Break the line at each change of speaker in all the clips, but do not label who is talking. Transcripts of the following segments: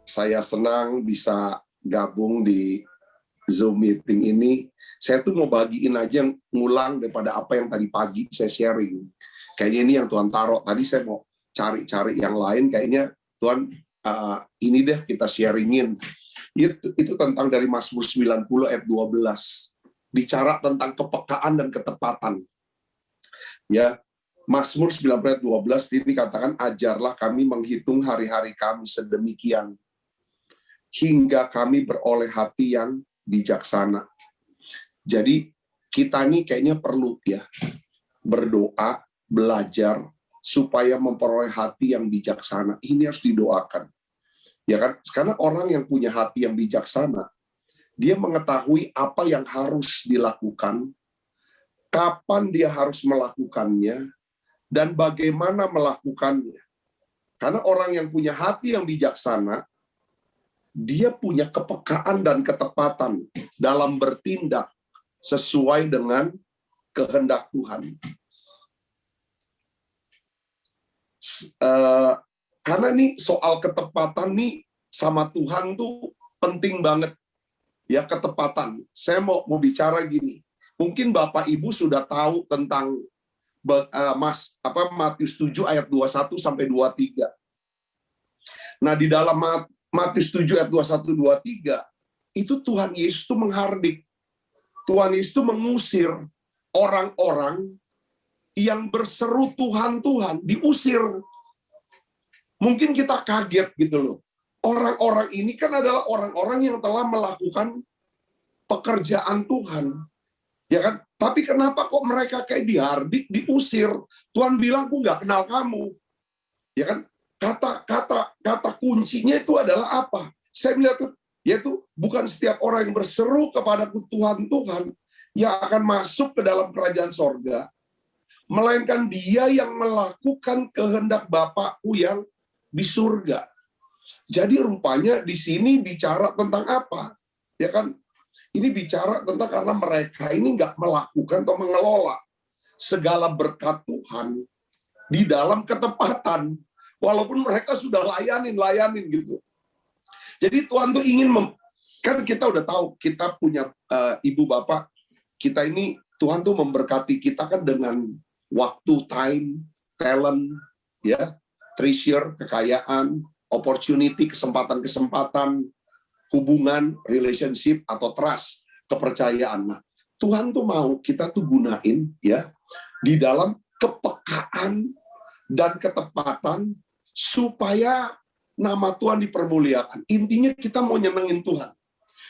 Saya senang bisa gabung di Zoom meeting ini. Saya tuh mau bagiin aja, ngulang daripada apa yang tadi pagi saya sharing. Kayaknya ini yang Tuhan taruh. Tadi saya mau cari-cari yang lain, kayaknya Tuhan ini deh kita sharingin. Itu tentang dari Mazmur 90 ayat 12. Bicara tentang kepekaan dan ketepatan. Ya, Mazmur 90 ayat 12 ini katakan, ajarlah kami menghitung hari-hari kami sedemikian, hingga kami beroleh hati yang bijaksana. Jadi kita nih kayaknya perlu ya berdoa, belajar supaya memperoleh hati yang bijaksana. Ini harus didoakan. Ya kan? Karena orang yang punya hati yang bijaksana, dia mengetahui apa yang harus dilakukan, kapan dia harus melakukannya, dan bagaimana melakukannya. Karena orang yang punya hati yang bijaksana, dia punya kepekaan dan ketepatan dalam bertindak sesuai dengan kehendak Tuhan. Karena nih soal ketepatan nih sama Tuhan tuh penting banget. Ya, ketepatan. Saya mau bicara gini. Mungkin Bapak Ibu sudah tahu tentang Matius 7 ayat 21 sampai 23. Nah, di dalam Matius 7 ayat 21-23, itu Tuhan Yesus itu menghardik. Tuhan Yesus itu mengusir orang-orang yang berseru Tuhan, Tuhan, diusir. Mungkin kita kaget gitu loh. Orang-orang ini kan adalah orang-orang yang telah melakukan pekerjaan Tuhan. Ya kan? Tapi kenapa kok mereka kayak dihardik, diusir? Tuhan bilang, aku nggak kenal kamu. Ya kan? Kata kuncinya itu adalah apa? Saya melihat yaitu bukan setiap orang yang berseru kepadaku Tuhan, Tuhan yang akan masuk ke dalam kerajaan sorga, melainkan dia yang melakukan kehendak Bapakku yang di surga. Jadi rupanya di sini bicara tentang apa? Ya kan? Ini bicara tentang karena mereka ini nggak melakukan atau mengelola segala berkat Tuhan di dalam ketepatan. Walaupun mereka sudah layanin gitu. Jadi Tuhan tuh ingin, kan kita udah tahu, kita punya ibu bapak, kita ini Tuhan tuh memberkati kita kan dengan waktu, time, talent, ya, treasure, kekayaan, opportunity, kesempatan-kesempatan, hubungan, relationship, atau trust, kepercayaan. Nah, Tuhan tuh mau kita tuh gunain ya di dalam kepekaan dan ketepatan supaya nama Tuhan dipermuliakan. Intinya kita mau nyenengin Tuhan.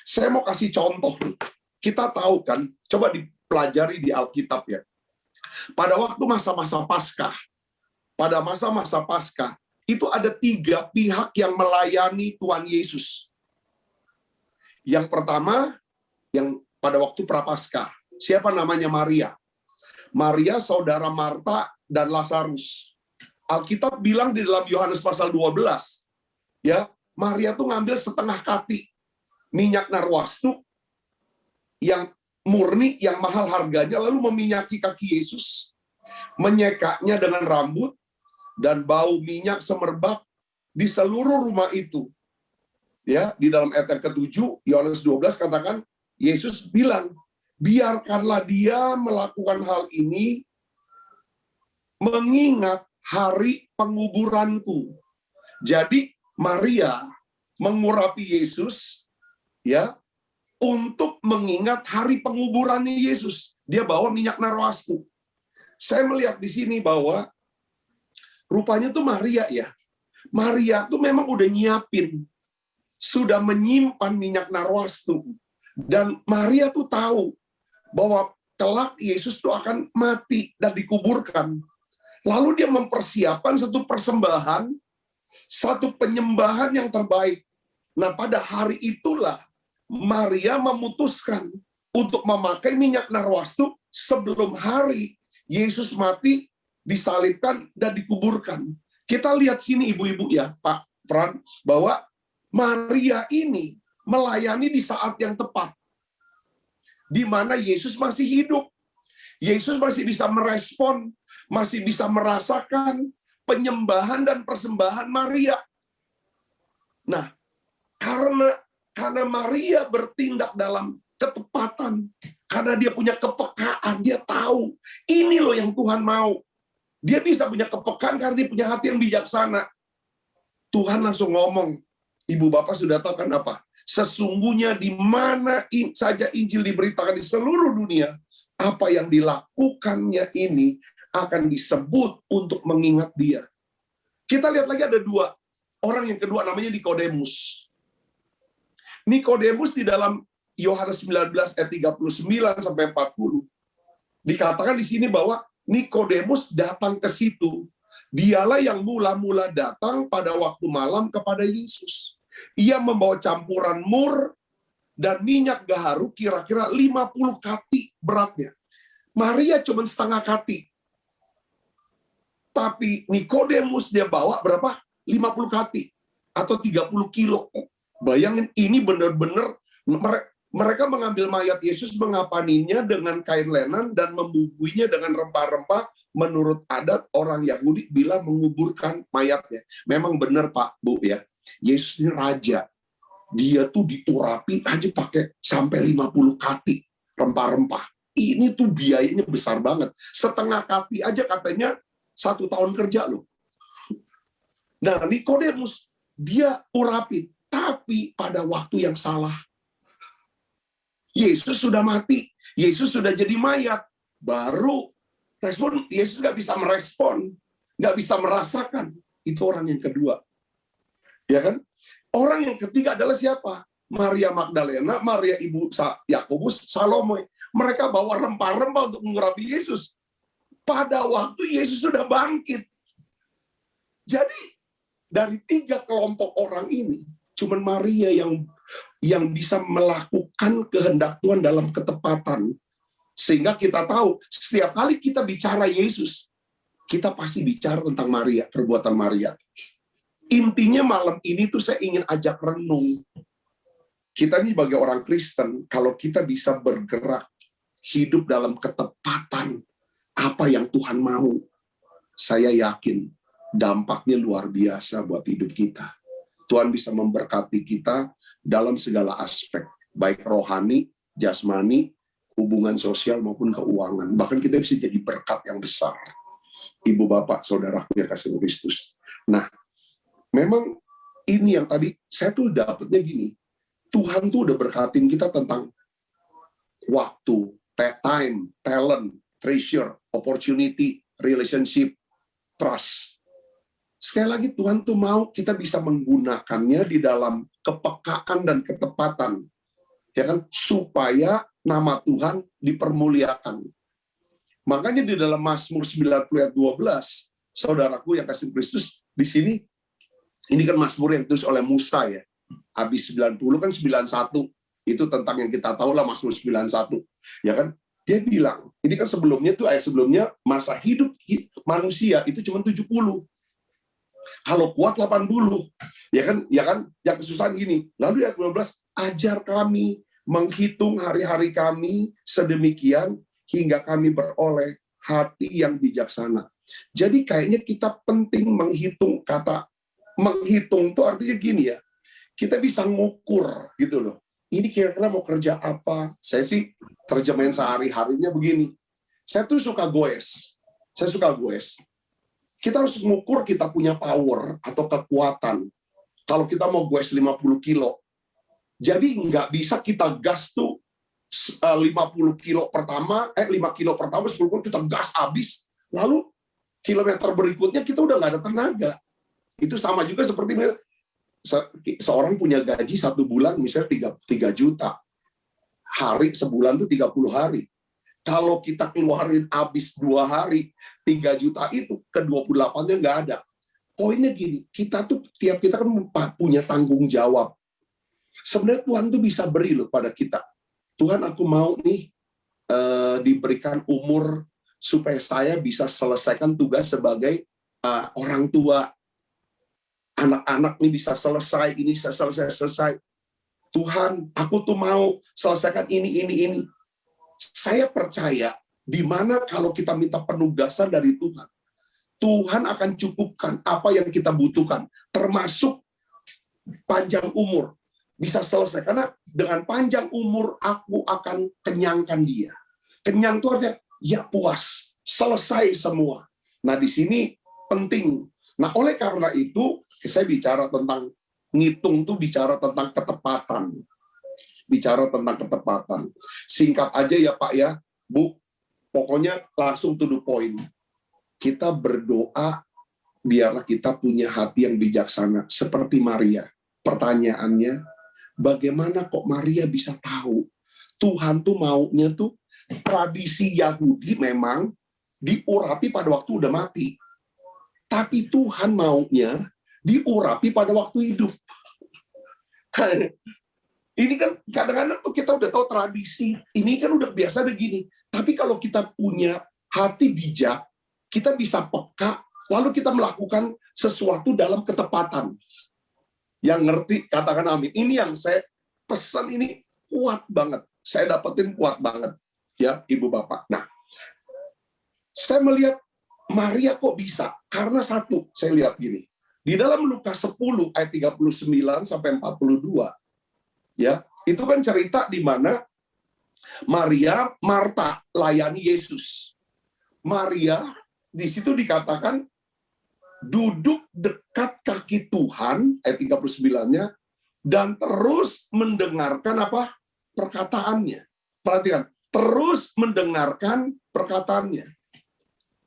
Saya mau kasih contoh nih. Kita tahu kan, coba dipelajari di Alkitab ya. Pada waktu masa-masa Paskah, itu ada 3 pihak yang melayani Tuhan Yesus. Yang pertama, yang pada waktu Prapaskah, siapa namanya? Maria. Maria saudara Marta dan Lazarus. Alkitab bilang di dalam Yohanes pasal 12, ya, Maria tuh ngambil setengah kati minyak narwastu yang murni, yang mahal harganya, lalu meminyaki kaki Yesus, menyekaknya dengan rambut, dan bau minyak semerbak di seluruh rumah itu. Ya, di dalam ayat ke-7, Yohanes 12 katakan, Yesus bilang, biarkanlah dia melakukan hal ini mengingat hari penguburanku. Jadi Maria mengurapi Yesus ya untuk mengingat hari penguburannya Yesus. Dia bawa minyak narwastu. Saya melihat di sini bahwa rupanya tuh Maria ya. Maria tuh memang udah nyiapin, sudah menyimpan minyak narwastu. Dan Maria tuh tahu bahwa kelak Yesus tuh akan mati dan dikuburkan. Lalu dia mempersiapkan satu persembahan, satu penyembahan yang terbaik. Nah, pada hari itulah Maria memutuskan untuk memakai minyak narwastu sebelum hari Yesus mati, disalibkan, dan dikuburkan. Kita lihat sini ibu-ibu ya, Pak Fran, bahwa Maria ini melayani di saat yang tepat, di mana Yesus masih hidup. Yesus masih bisa merespon, masih bisa merasakan penyembahan dan persembahan Maria. Nah, karena Maria bertindak dalam ketepatan, karena dia punya kepekaan, dia tahu ini loh yang Tuhan mau. Dia bisa punya kepekaan karena dia punya hati yang bijaksana. Tuhan langsung ngomong, ibu bapak sudah tahu kan apa? Sesungguhnya di mana saja Injil diberitakan di seluruh dunia, apa yang dilakukannya ini akan disebut untuk mengingat dia. Kita lihat lagi ada dua. Orang yang kedua namanya Nikodemus. Nikodemus di dalam Yohanes 19 ayat 39 sampai 40 dikatakan di sini bahwa Nikodemus datang ke situ. Dialah yang mula-mula datang pada waktu malam kepada Yesus. Ia membawa campuran mur dan minyak gaharu kira-kira 50 kati beratnya. Maria cuma setengah kati. Tapi Nikodemus dia bawa berapa? 50 kati atau 30 kilo. Bayangin, ini benar-benar mereka mengambil mayat Yesus, mengapaninya dengan kain lenan dan membubuinya dengan rempah-rempah. Menurut adat orang Yahudi bila menguburkan mayatnya. Memang benar Pak, Bu ya. Yesus ini raja. Dia tuh diturapi aja pakai sampai 50 kati rempah-rempah. Ini tuh biayanya besar banget. Setengah kati aja katanya 1 tahun kerja loh. Nah, Nikodemus dia urapi, tapi pada waktu yang salah. Yesus sudah mati, Yesus sudah jadi mayat, baru respon. Yesus nggak bisa merespon, nggak bisa merasakan. Itu orang yang kedua, ya kan? Orang yang ketiga adalah siapa? Maria Magdalena, Maria ibu Yakobus, Salome. Mereka bawa rempah-rempah untuk mengurapi Yesus. Pada waktu Yesus sudah bangkit. Jadi dari 3 kelompok orang ini, cuman Maria yang bisa melakukan kehendak Tuhan dalam ketepatan. Sehingga kita tahu, setiap kali kita bicara Yesus, kita pasti bicara tentang Maria, perbuatan Maria. Intinya malam ini tuh saya ingin ajak renung. Kita ini sebagai orang Kristen, kalau kita bisa bergerak, hidup dalam ketepatan, apa yang Tuhan mau, saya yakin dampaknya luar biasa buat hidup kita. Tuhan bisa memberkati kita dalam segala aspek, baik rohani, jasmani, hubungan sosial maupun keuangan. Bahkan kita bisa jadi berkat yang besar. Ibu bapak, saudaraku yang kasih Kristus. Nah, memang ini yang tadi saya tuh dapetnya gini. Tuhan tuh udah berkatin kita tentang waktu, time, talent, treasure, opportunity, relationship, trust. Sekali lagi Tuhan tuh mau kita bisa menggunakannya di dalam kepekaan dan ketepatan. Ya kan? Supaya nama Tuhan dipermuliakan. Makanya di dalam Mazmur 90 ayat 12, saudaraku yang kasih Kristus, di sini, ini kan Mazmur yang ditulis oleh Musa ya. Habis 90 kan 91. Itu tentang yang kita tahu lah Mazmur 91. Ya kan? Dia bilang, ini kan sebelumnya tuh ayat sebelumnya masa hidup manusia itu cuma 70. Kalau kuat 80. Ya kan? Yang kesusahan gini. Lalu ayat 12, ajar kami menghitung hari-hari kami sedemikian hingga kami beroleh hati yang bijaksana. Jadi kayaknya kita penting menghitung. Kata menghitung itu artinya gini ya. Kita bisa ngukur gitu loh. Ini kira-kira mau kerja apa? Saya sih terjemahin sehari-harinya begini. Saya tuh suka goes. Kita harus mengukur kita punya power atau kekuatan. Kalau kita mau goes 50 kilo, jadi nggak bisa kita gas tuh 50 kilo pertama, 5 kilo pertama, 10 kilo kita gas habis, lalu kilometer berikutnya kita udah nggak ada tenaga. Itu sama juga seperti seorang punya gaji 1 bulan misalnya 3 juta. Hari sebulan tuh 30 hari. Kalau kita keluarin habis 2 hari, 3 juta itu ke 28-nya nggak ada. Poinnya gini, kita tuh tiap kita kan punya tanggung jawab. Sebenarnya Tuhan tuh bisa beri loh pada kita. Tuhan, aku mau nih diberikan umur supaya saya bisa selesaikan tugas sebagai orang tua. Anak-anak nih bisa selesai, ini bisa selesai. Tuhan, aku tuh mau selesaikan ini. Saya percaya di mana kalau kita minta penugasan dari Tuhan, Tuhan akan cukupkan apa yang kita butuhkan, termasuk panjang umur. Bisa selesai, karena dengan panjang umur aku akan kenyangkan dia. Kenyang itu artinya, ya puas, selesai semua. Nah di sini penting. Nah oleh karena itu, saya bicara tentang ngitung tuh bicara tentang ketepatan. Bicara tentang ketepatan. Singkat aja ya Pak ya, Bu, pokoknya langsung to the point. Kita berdoa, biarlah kita punya hati yang bijaksana. Seperti Maria. Pertanyaannya, bagaimana kok Maria bisa tahu? Tuhan tuh maunya tuh, tradisi Yahudi memang diurapi pada waktu udah mati. Tapi Tuhan maunya diurapi pada waktu hidup. Ini kan kadang-kadang tuh kita udah tahu tradisi, ini kan udah biasa begini. Tapi kalau kita punya hati bijak, kita bisa peka, lalu kita melakukan sesuatu dalam ketepatan. Yang ngerti, katakan amin. Ini yang saya pesan ini kuat banget. Saya dapetin kuat banget. Ya, Ibu Bapak. Nah, saya melihat Maria kok bisa? Karena satu, saya lihat gini. Di dalam Lukas 10 ayat 39 sampai 42, ya, itu kan cerita di mana Maria, Marta layani Yesus. Maria di situ dikatakan duduk dekat kaki Tuhan, ayat 39-nya, dan terus mendengarkan apa? Perkataannya. Perhatikan, terus mendengarkan perkataannya.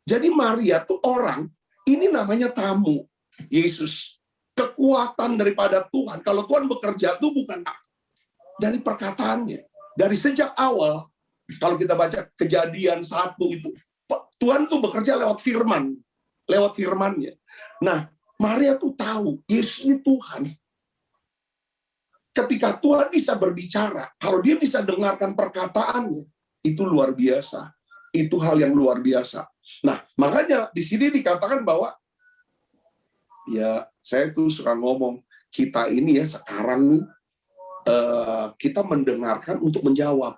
Jadi Maria tuh orang, ini namanya tamu Yesus. Kekuatan daripada Tuhan. Kalau Tuhan bekerja tuh bukan dari perkataannya. Dari sejak awal, kalau kita baca Kejadian 1 itu, Tuhan tuh bekerja lewat firman. Lewat firman-Nya. Nah, Maria tuh tahu, Yesus ini Tuhan. Ketika Tuhan bisa berbicara, kalau dia bisa dengarkan perkataannya, itu luar biasa. Itu hal yang luar biasa. Nah, makanya di sini dikatakan bahwa, ya saya tuh suka ngomong, kita ini ya sekarang nih, kita mendengarkan untuk menjawab.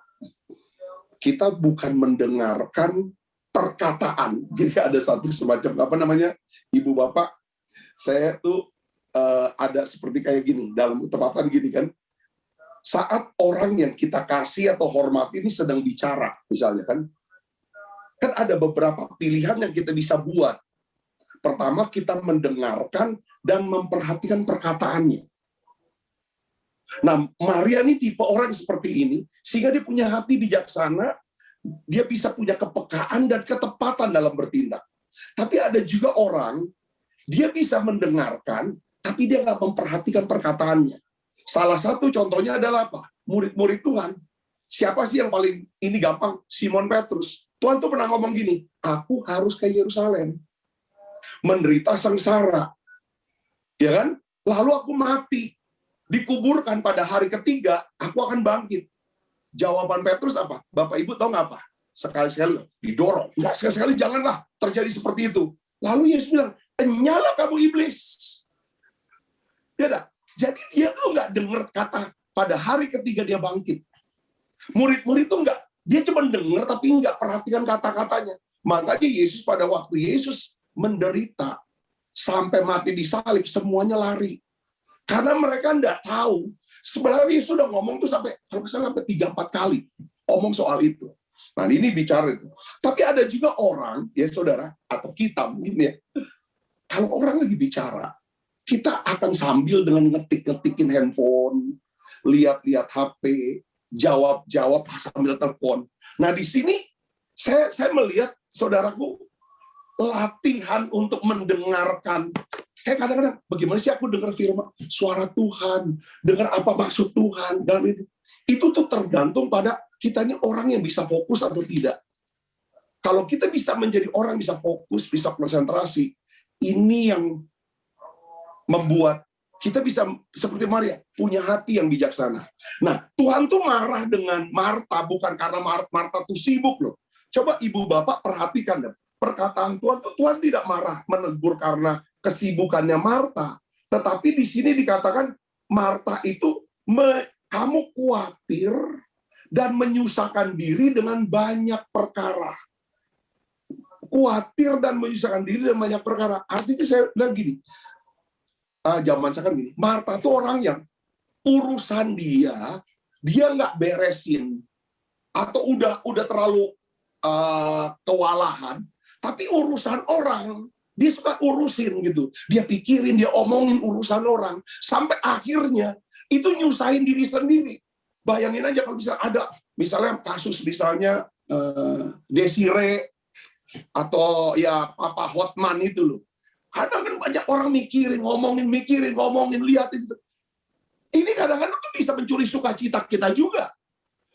Kita bukan mendengarkan perkataan. Jadi ada satu semacam, apa namanya, Ibu Bapak, saya tuh ada seperti kayak gini, dalam ketepatan gini kan, saat orang yang kita kasih atau hormati ini sedang bicara, misalnya kan ada beberapa pilihan yang kita bisa buat. Pertama, kita mendengarkan dan memperhatikan perkataannya. Nah, Maria ini tipe orang seperti ini, sehingga dia punya hati bijaksana, dia bisa punya kepekaan dan ketepatan dalam bertindak. Tapi ada juga orang, dia bisa mendengarkan, tapi dia nggak memperhatikan perkataannya. Salah satu contohnya adalah apa? Murid-murid Tuhan. Siapa sih yang paling ini gampang? Simon Petrus. Tuhan tuh pernah ngomong gini, aku harus ke Yerusalem, menderita sengsara, ya kan? Lalu aku mati, dikuburkan pada hari ketiga, aku akan bangkit. Jawaban Petrus apa? Bapak Ibu tahu nggak apa? Sekali-sekali didorong. Nggak sekali-sekali, janganlah terjadi seperti itu. Lalu Yesus bilang, nyala kamu iblis. Ya dah. Jadi dia tuh nggak dengar kata pada hari ketiga dia bangkit. Murid-murid tuh nggak, dia cuma dengar tapi nggak perhatikan kata-katanya. Makanya Yesus pada waktu Yesus menderita sampai mati di salib, semuanya lari. Karena mereka nggak tahu. Sebenarnya Yesus sudah ngomong tuh sampai, kalau misalnya sampai 3-4 kali ngomong soal itu. Nah ini bicara itu. Tapi ada juga orang, ya saudara, atau kita mungkin ya, kalau orang lagi bicara, kita akan sambil dengan ngetik-ngetikin handphone, lihat-lihat HP, jawab-jawab sambil telepon. Nah di sini saya melihat saudaraku latihan untuk mendengarkan. Kayak kadang-kadang, bagaimana sih aku dengar firman, suara Tuhan, dengar apa maksud Tuhan dalam itu. Itu tuh tergantung pada kita ini orang yang bisa fokus atau tidak. Kalau kita bisa menjadi orang yang bisa fokus, bisa konsentrasi, ini yang membuat kita bisa seperti Maria, punya hati yang bijaksana. Nah, Tuhan tuh marah dengan Marta, bukan karena Marta tuh sibuk loh. Coba Ibu Bapak perhatikan deh, perkataan Tuhan, Tuhan tidak marah menegur karena kesibukannya Marta. Tetapi di sini dikatakan, Marta itu, kamu khawatir dan menyusahkan diri dengan banyak perkara. khawatir dan menyusahkan diri dan banyak perkara. Artinya saya bilang gini, zaman saya kan gini, Marta tuh orang yang urusan dia nggak beresin, atau udah terlalu kewalahan, tapi urusan orang dia suka urusin gitu. Dia pikirin, dia omongin urusan orang, sampai akhirnya itu nyusahin diri sendiri. Bayangin aja kalau misalnya kasus misalnya Desire atau ya Papa Hotman itu loh. Kadang kan banyak orang mikirin, ngomongin, lihat itu. Ini kadang-kadang tuh bisa mencuri sukacita kita juga.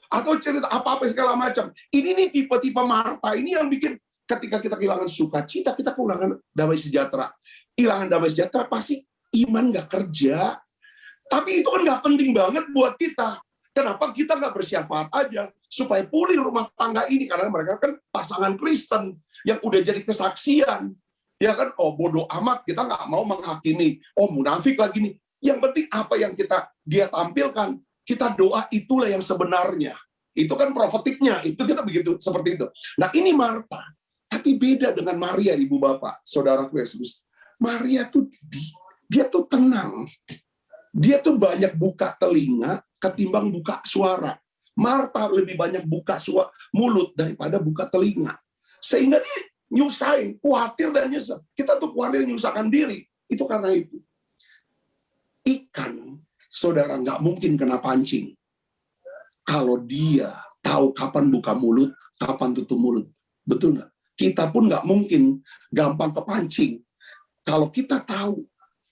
Atau cerita apa-apa segala macam. Ini nih tipe-tipe Marta, ini yang bikin ketika kita kehilangan sukacita, kita kehilangan damai sejahtera. Kehilangan damai sejahtera pasti iman nggak kerja. Tapi itu kan nggak penting banget buat kita. Kenapa kita nggak bersyafaat aja supaya pulih rumah tangga ini? Karena mereka kan pasangan Kristen yang udah jadi kesaksian. Ya kan, oh bodoh amat, kita nggak mau menghakimi. Oh munafik lagi nih. Yang penting apa yang dia tampilkan, kita doa itulah yang sebenarnya. Itu kan profetiknya, itu kita begitu, seperti itu. Nah ini Marta, tapi beda dengan Maria, ibu bapak, saudara Yesus. Maria tuh, dia tuh tenang. Dia tuh banyak buka telinga ketimbang buka suara. Marta lebih banyak buka mulut daripada buka telinga. Sehingga dia nyusahin, khawatir dan nyesel. Kita tuh khawatir nyusahkan diri. Itu karena itu. Ikan, saudara, nggak mungkin kena pancing. Kalau dia tahu kapan buka mulut, kapan tutup mulut. Betul nggak? Kita pun nggak mungkin gampang kepancing. Kalau kita tahu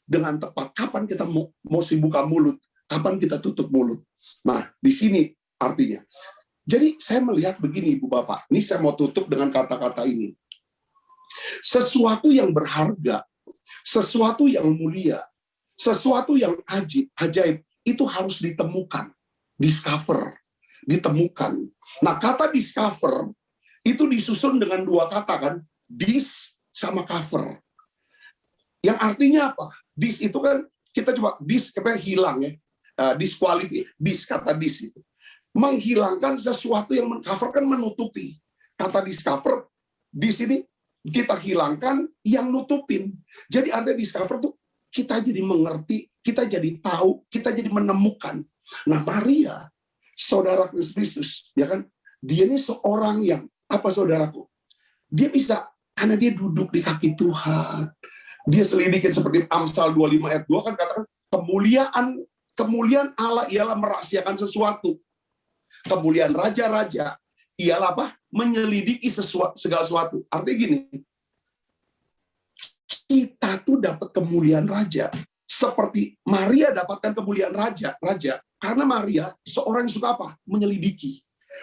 dengan tepat kapan kita mau buka mulut, kapan kita tutup mulut. Nah, di sini artinya. Jadi saya melihat begini, Ibu Bapak. Ini saya mau tutup dengan kata-kata ini. Sesuatu yang berharga, sesuatu yang mulia, sesuatu yang ajaib, itu harus ditemukan. Ditemukan. Nah, kata discover, itu disusun dengan dua kata kan, dis sama cover. Yang artinya apa? Dis itu kan, kita coba, dis katanya hilang ya, kata dis itu. Menghilangkan sesuatu yang mengcover kan menutupi. Kata discover, di sini kita hilangkan yang nutupin. Jadi artinya discover tuh kita jadi mengerti, kita jadi tahu, kita jadi menemukan. Nah Maria, saudara Kristus, ya kan? Dia ini seorang yang, apa saudaraku? Dia bisa, karena dia duduk di kaki Tuhan. Dia selidikin seperti Amsal 25 ayat 2 kan katakan, kemuliaan Allah ialah merahasiakan sesuatu. Kemuliaan raja-raja ialah apa? Menyelidiki segala sesuatu. Artinya gini, kita tuh dapat kemuliaan raja. Seperti Maria dapatkan kemuliaan raja. Karena Maria seorang yang suka apa? Menyelidiki.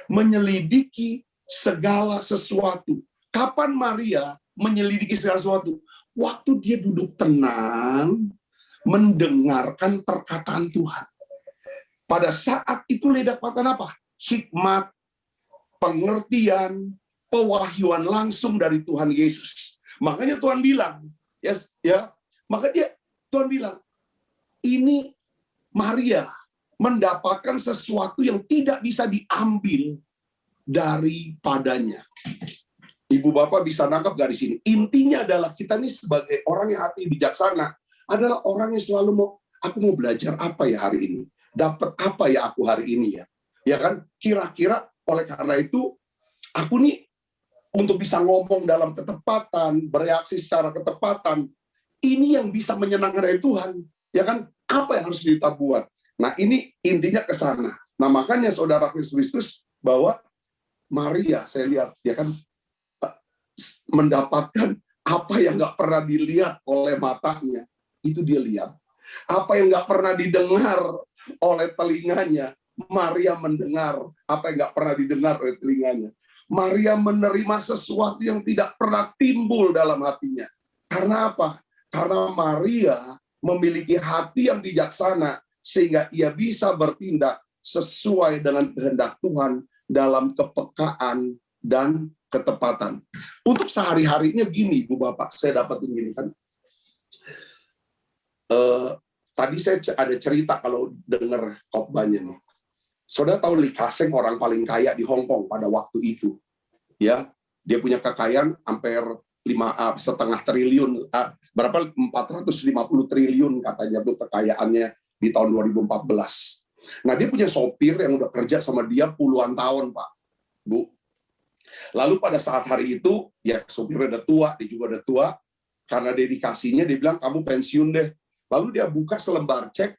Menyelidiki segala sesuatu. Kapan Maria menyelidiki segala sesuatu? Waktu dia duduk tenang, mendengarkan perkataan Tuhan. Pada saat itu dia dapatkan apa? Hikmat, pengertian, pewahyuan langsung dari Tuhan Yesus. Makanya Tuhan bilang, Tuhan bilang, ini Maria mendapatkan sesuatu yang tidak bisa diambil daripadanya. Ibu Bapak bisa nangkap dari sini. Intinya adalah kita ini sebagai orang yang hati bijaksana adalah orang yang selalu aku mau belajar apa ya hari ini? Dapat apa ya aku hari ini ya? Ya kan? Kira-kira oleh karena itu aku nih untuk bisa ngomong dalam ketepatan, bereaksi secara ketepatan, ini yang bisa menyenangkan dari Tuhan. Ya kan? Apa yang harus kita buat? Nah, ini intinya ke sana. Nah, makanya saudara Kristus bahwa Maria, saya lihat, ya kan, mendapatkan apa yang nggak pernah dilihat oleh matanya, itu dia lihat. Apa yang nggak pernah didengar oleh telinganya, Maria mendengar. Apa yang nggak pernah didengar oleh telinganya, Maria menerima sesuatu yang tidak pernah timbul dalam hatinya. Karena apa? Karena Maria memiliki hati yang bijaksana, sehingga ia bisa bertindak sesuai dengan kehendak Tuhan dalam kepekaan dan ketepatan. Untuk sehari-harinya gini, Bu Bapak, saya dapat ini kan. Tadi saya ada cerita kalau dengar khotbahnya nih. Saudara tahu Lee Ka-seng orang paling kaya di Hong Kong pada waktu itu, ya. Dia punya kekayaan hampir 5,5 triliun, berapa 450 triliun katanya tuh kekayaannya di tahun 2014. Nah, dia punya sopir yang udah kerja sama dia puluhan tahun, Pak, Bu. Lalu pada saat hari itu, ya sopirnya udah tua, dia juga udah tua, karena dedikasinya dia bilang, kamu pensiun deh. Lalu dia buka selembar cek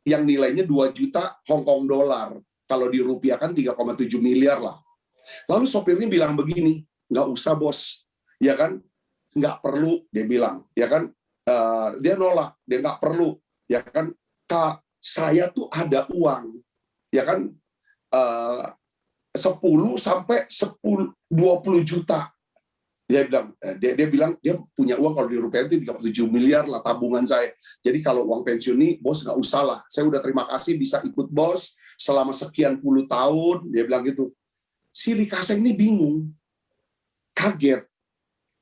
yang nilainya 2 juta Hong Kong dolar. Kalau dirupiahkan 3,7 miliar lah. Lalu sopirnya bilang begini, nggak usah bos, ya kan, nggak perlu, dia bilang, ya kan, dia nolak, dia nggak perlu, ya kan, Kak, saya tuh ada uang, ya kan, 10 sampai 20 juta. Dia bilang dia punya uang kalau di rupiah itu 37 miliar lah tabungan saya. Jadi kalau uang pensiun ini bos nggak usah lah. Saya udah terima kasih bisa ikut bos selama sekian puluh tahun. Dia bilang gitu. Si Likaseng ini bingung, kaget.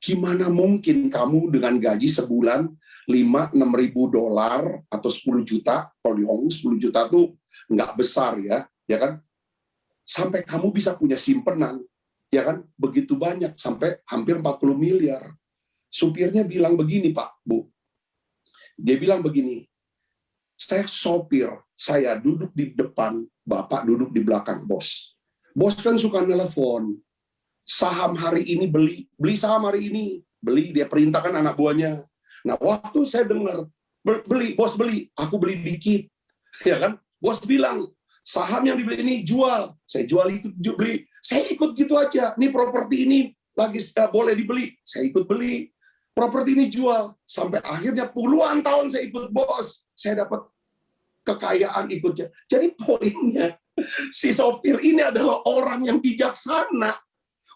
Gimana mungkin kamu dengan gaji sebulan 5-6 ribu dolar atau 10 juta, kalau di Hong Kong 10 juta tuh nggak besar ya kan? Sampai kamu bisa punya simpenan, ya kan, begitu banyak, sampai hampir 40 miliar. Supirnya bilang begini, Pak, Bu. Dia bilang begini, saya sopir, saya duduk di depan, Bapak duduk di belakang, bos. Bos kan suka nelpon, saham hari ini beli saham hari ini, beli, dia perintahkan anak buahnya. Nah, waktu saya dengar, bos beli, aku beli dikit, ya kan, bos bilang, saham yang dibeli ini jual, saya jual ikut beli, saya ikut gitu aja. Nih properti ini lagi boleh dibeli, saya ikut beli. Properti ini jual, sampai akhirnya puluhan tahun saya ikut bos, saya dapat kekayaan ikutnya. Jadi poinnya, si sopir ini adalah orang yang bijaksana.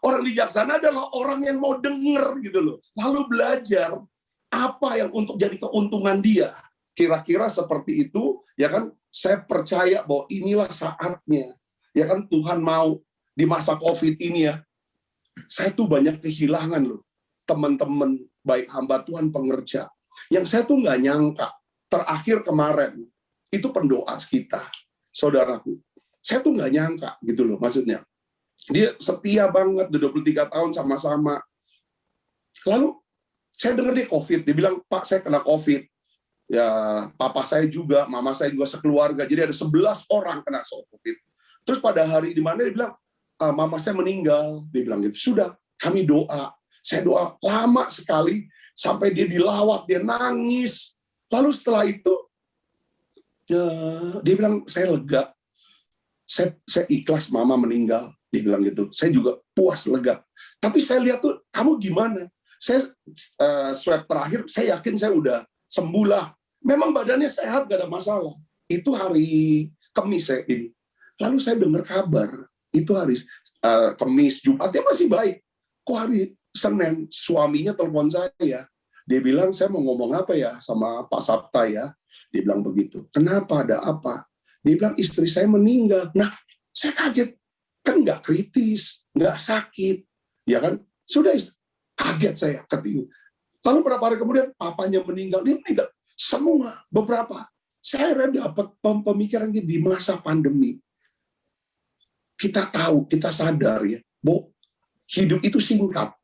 Orang bijaksana adalah orang yang mau denger gitu loh, lalu belajar apa yang untuk jadi keuntungan dia. Kira-kira seperti itu, ya kan? Saya percaya bahwa inilah saatnya, ya kan, Tuhan mau di masa COVID ini ya. Saya tuh banyak kehilangan loh, teman-teman, baik hamba Tuhan pengerja, yang saya tuh nggak nyangka. Terakhir kemarin, itu pendoa kita, saudaraku. Saya tuh nggak nyangka gitu loh, maksudnya. Dia setia banget, 23 tahun sama-sama. Lalu, saya dengar dia COVID, dia bilang, Pak, saya kena COVID. Ya, papa saya juga, mama saya juga sekeluarga. Jadi ada 11 orang kena COVID. Terus pada hari di mana dia bilang, mama saya meninggal. Dia bilang gitu. Sudah, kami doa. Saya doa lama sekali sampai dia dilawat, dia nangis. Lalu setelah itu dia bilang, saya lega. Saya ikhlas mama meninggal. Dia bilang gitu. Saya juga puas, lega. Tapi saya lihat tuh, kamu gimana? Saya swab terakhir, saya yakin saya udah sembuh lah. Memang badannya sehat, gak ada masalah. Itu hari Kamis ya ini. Lalu saya dengar kabar, itu hari Kamis, Jumat, dia masih baik. Kok hari Senin, suaminya telepon saya. Dia bilang, saya mau ngomong apa ya sama Pak Sabta ya. Dia bilang begitu. Kenapa, ada apa? Dia bilang, istri saya meninggal. Nah, saya kaget. Kan nggak kritis, nggak sakit. Ya kan? Sudah kaget saya. Lalu beberapa hari kemudian, papanya meninggal. Dia meninggal. Semua, beberapa. Saya dapat pemikiran di masa pandemi. Kita tahu, kita sadar ya, bahwa hidup itu singkat.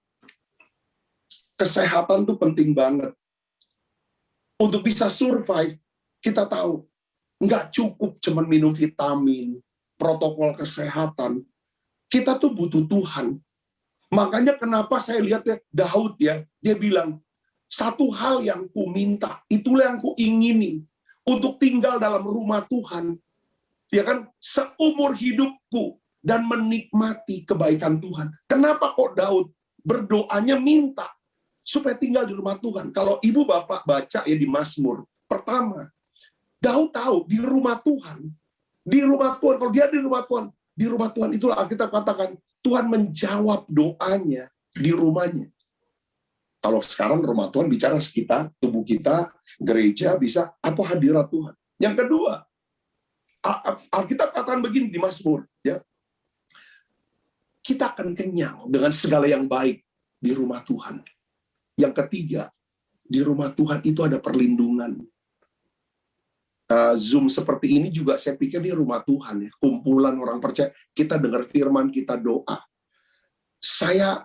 Kesehatan itu penting banget. Untuk bisa survive, kita tahu, nggak cukup cuma minum vitamin, protokol kesehatan. Kita tuh butuh Tuhan. Makanya kenapa saya lihat ya, Daud ya, dia bilang, satu hal yang ku minta, itulah yang ku ingini, untuk tinggal dalam rumah Tuhan, ya kan, seumur hidupku, dan menikmati kebaikan Tuhan. Kenapa kok Daud berdoanya minta supaya tinggal di rumah Tuhan? Kalau ibu bapak baca ya di Mazmur, pertama, Daud tahu di rumah Tuhan, kalau dia di rumah Tuhan itulah Alkitab katakan, Tuhan menjawab doanya di rumahnya. Kalau sekarang rumah Tuhan bicara sekitar, tubuh kita, gereja bisa, atau hadirat Tuhan. Yang kedua, Alkitab katakan begini di Mazmur, ya, kita akan kenyang dengan segala yang baik di rumah Tuhan. Yang ketiga, di rumah Tuhan itu ada perlindungan. Zoom seperti ini juga saya pikir di rumah Tuhan, ya, kumpulan orang percaya, kita dengar firman, kita doa. Saya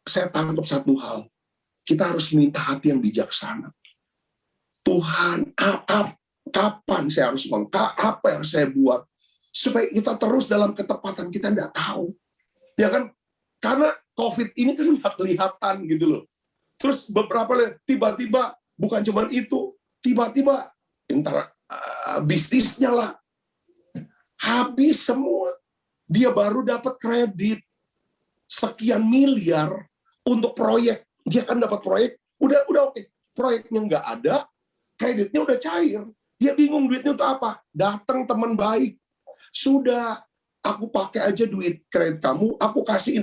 saya tangkap satu hal. Kita harus minta hati yang bijaksana. Tuhan, kapan saya harus ngomong? Apa yang saya buat? Supaya kita terus dalam ketepatan, kita tidak tahu. Ya kan? Karena COVID ini kan nggak kelihatan gitu loh. Terus beberapa tiba-tiba, bukan cuma itu, tiba-tiba antara bisnisnya lah, habis semua. Dia baru dapat kredit sekian miliar untuk proyek. Dia kan dapat proyek, udah oke. Proyeknya nggak ada, kreditnya udah cair. Dia bingung duitnya untuk apa. Datang teman baik. Sudah, aku pakai aja duit kredit kamu, aku kasih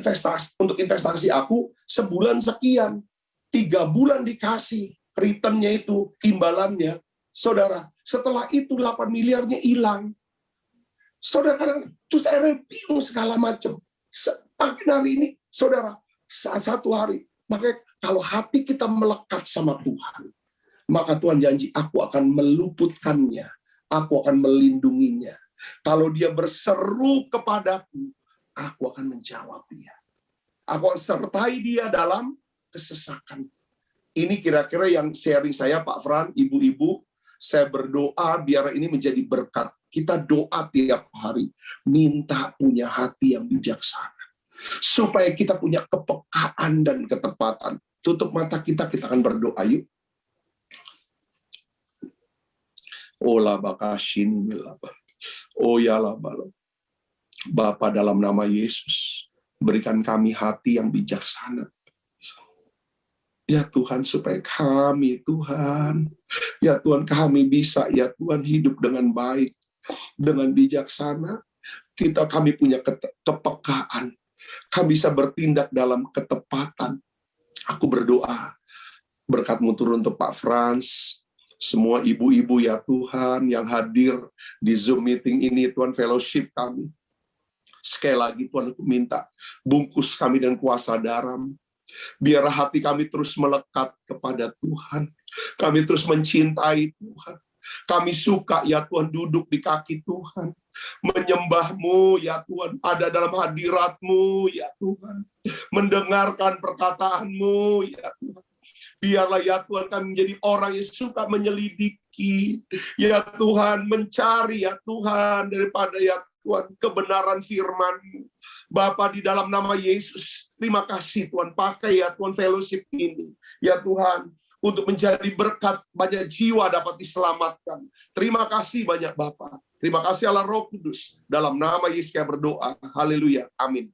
untuk investasi aku sebulan sekian. 3 bulan dikasih returnnya itu, imbalannya. Saudara, setelah itu 8 miliarnya hilang. Saudara, terus akhirnya bingung segala macam. Makin hari ini, saudara, saat satu hari, makanya kalau hati kita melekat sama Tuhan, maka Tuhan janji, aku akan meluputkannya, aku akan melindunginya. Kalau dia berseru kepadaku, aku akan menjawab dia. Aku akan sertai dia dalam kesesakan. Ini kira-kira yang sharing saya, Pak Fran, ibu-ibu. Saya berdoa biar ini menjadi berkat. Kita doa tiap hari, minta punya hati yang bijaksana. Supaya kita punya kepekaan dan ketepatan. Tutup mata kita akan berdoa, yuk. Ola bakashin milaba. Oh ya Bapa, dalam nama Yesus, berikan kami hati yang bijaksana. Ya Tuhan, supaya kami, Tuhan, ya Tuhan, kami bisa, ya Tuhan, hidup dengan baik, dengan bijaksana. Kami punya kepekaan. Kami bisa bertindak dalam ketepatan. Aku berdoa, berkat-Mu turun untuk Pak Frans, semua ibu-ibu ya Tuhan yang hadir di Zoom meeting ini, Tuhan, fellowship kami. Sekali lagi Tuhan, aku minta bungkus kami dengan kuasa darah. Biar hati kami terus melekat kepada Tuhan. Kami terus mencintai Tuhan. Kami suka ya Tuhan duduk di kaki Tuhan. Menyembah-Mu ya Tuhan. Ada dalam hadirat-Mu ya Tuhan. Mendengarkan perkataan-Mu ya Tuhan. Biarlah ya Tuhan kami menjadi orang yang suka menyelidiki, ya Tuhan, mencari ya Tuhan, daripada ya Tuhan, kebenaran firman-Mu. Bapa, di dalam nama Yesus, terima kasih Tuhan, pakai ya Tuhan fellowship ini, ya Tuhan, untuk menjadi berkat, banyak jiwa dapat diselamatkan. Terima kasih banyak Bapa. Terima kasih Allah Roh Kudus. Dalam nama Yesus saya berdoa. Haleluya. Amin.